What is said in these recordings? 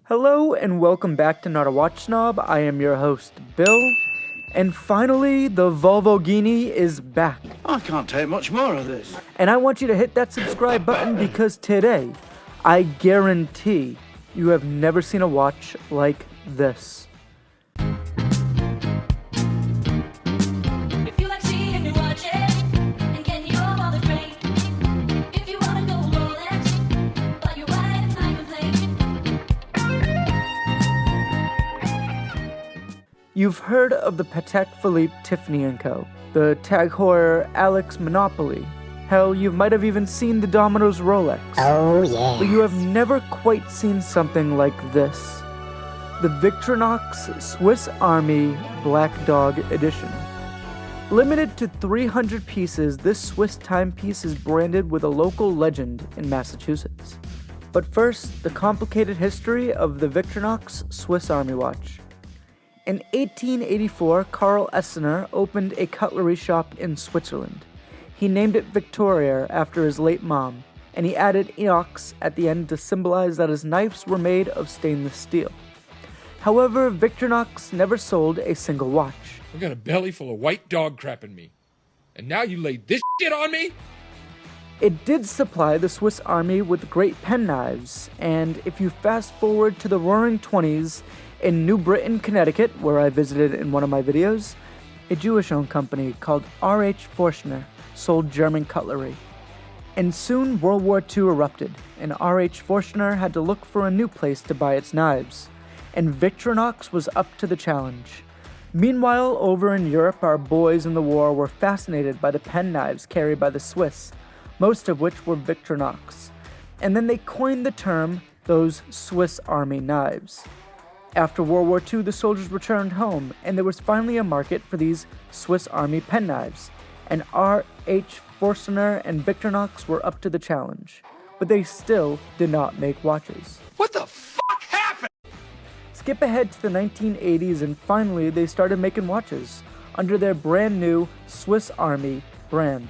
Hello and welcome back to Not a Watch Snob. I am your host, Bill. And finally, the Volvoghini is back. I can't take much more of this. And I want you to hit that subscribe button because today, I guarantee you have never seen a watch like this. You've heard of the Patek Philippe Tiffany & Co., the Tag Heuer Alex Monopoly. Hell, you might have even seen the Domino's Rolex. Oh, yeah. But you have never quite seen something like this. The Victorinox Swiss Army Black Dog Edition. Limited to 300 pieces, this Swiss timepiece is branded with a local legend in Massachusetts. But first, the complicated history of the Victorinox Swiss Army watch. In 1884, Karl Essener opened a cutlery shop in Switzerland. He named it Victoria after his late mom, and he added inox at the end to symbolize that his knives were made of stainless steel. However, Victorinox never sold a single watch. I got a belly full of white dog crap in me. And now you laid this shit on me? It did supply the Swiss Army with great penknives, and if you fast forward to the roaring 20s, in New Britain, Connecticut, where I visited in one of my videos, a Jewish-owned company called R.H. Forstner sold German cutlery. And soon World War II erupted, and R.H. Forstner had to look for a new place to buy its knives, and Victorinox was up to the challenge. Meanwhile, over in Europe, our boys in the war were fascinated by the penknives carried by the Swiss, most of which were Victorinox, and then they coined the term, those Swiss Army knives. After World War II, the soldiers returned home, and there was finally a market for these Swiss Army penknives, and R.H. Forstner and Victorinox were up to the challenge, but they still did not make watches. What the fuck happened? Skip ahead to the 1980s, and finally they started making watches under their brand new Swiss Army brand.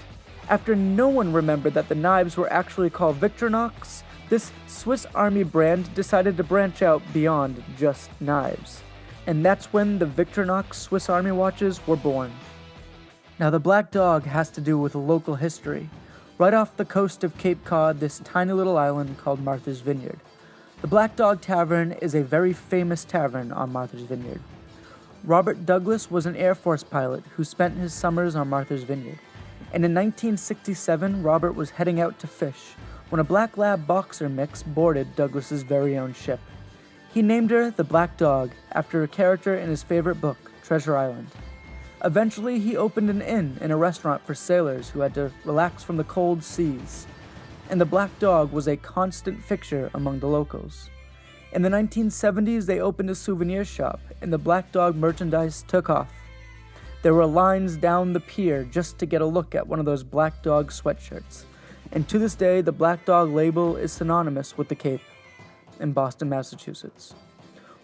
After no one remembered that the knives were actually called Victorinox, this Swiss Army brand decided to branch out beyond just knives. And that's when the Victorinox Swiss Army watches were born. Now the Black Dog has to do with local history. Right off the coast of Cape Cod, this tiny little island called Martha's Vineyard. The Black Dog Tavern is a very famous tavern on Martha's Vineyard. Robert Douglas was an Air Force pilot who spent his summers on Martha's Vineyard. And in 1967, Robert was heading out to fish when a Black Lab boxer mix boarded Douglas's very own ship. He named her the Black Dog after a character in his favorite book, Treasure Island. Eventually, he opened an inn and a restaurant for sailors who had to relax from the cold seas. And the Black Dog was a constant fixture among the locals. In the 1970s, they opened a souvenir shop, and the Black Dog merchandise took off. There were lines down the pier just to get a look at one of those Black Dog sweatshirts. And to this day, the Black Dog label is synonymous with the Cape in Boston, Massachusetts.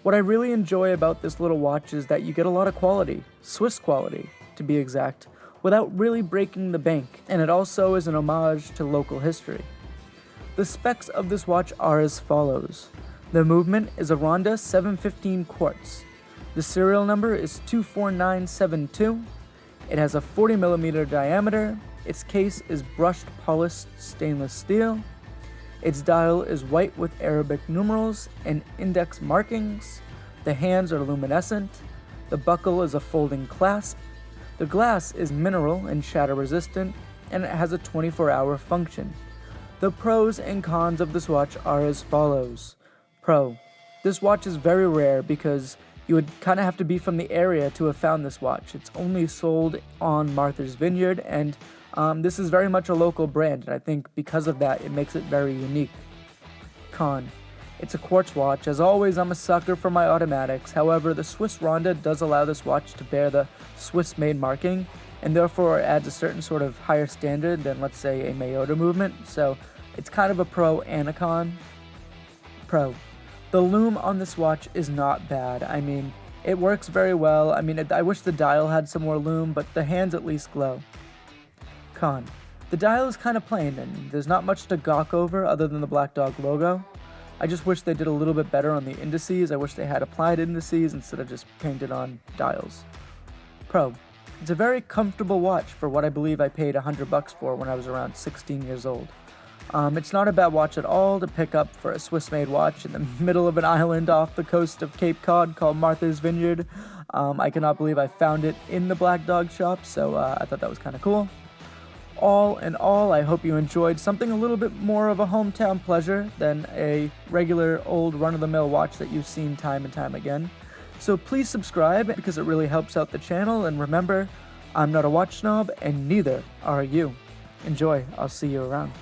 What I really enjoy about this little watch is that you get a lot of quality, Swiss quality to be exact, without really breaking the bank, and it also is an homage to local history. The specs of this watch are as follows. The movement is a Ronda 715 quartz. The serial number is 24972. It has a 40mm diameter. Its case is brushed polished stainless steel. Its dial is white with Arabic numerals and index markings. The hands are luminescent. The buckle is a folding clasp. The glass is mineral and shatter resistant, and it has a 24-hour function. The pros and cons of this watch are as follows. Pro. This watch is very rare because you would kind of have to be from the area to have found this watch. It's only sold on Martha's Vineyard, and this is very much a local brand, and I think because of that, it makes it very unique. Con. It's a quartz watch. As always, I'm a sucker for my automatics. However, the Swiss Ronda does allow this watch to bear the Swiss-made marking, and therefore adds a certain sort of higher standard than, let's say, a Miyota movement. So it's kind of a pro and a con. Pro. The lume on this watch is not bad. I mean, it works very well. I mean, I wish the dial had some more lume, but the hands at least glow. Con. The dial is kind of plain, and there's not much to gawk over other than the Black Dog logo. I just wish they did a little bit better on the indices. I wish they had applied indices instead of just painted on dials. Pro. It's a very comfortable watch for what I believe I paid $100 for when I was around 16 years old. It's not a bad watch at all to pick up for a Swiss-made watch in the middle of an island off the coast of Cape Cod called Martha's Vineyard. I cannot believe I found it in the Black Dog shop, so I thought that was kind of cool. All in all, I hope you enjoyed something a little bit more of a hometown pleasure than a regular old run-of-the-mill watch that you've seen time and time again. So please subscribe because it really helps out the channel, and remember, I'm not a watch snob and neither are you. Enjoy, I'll see you around.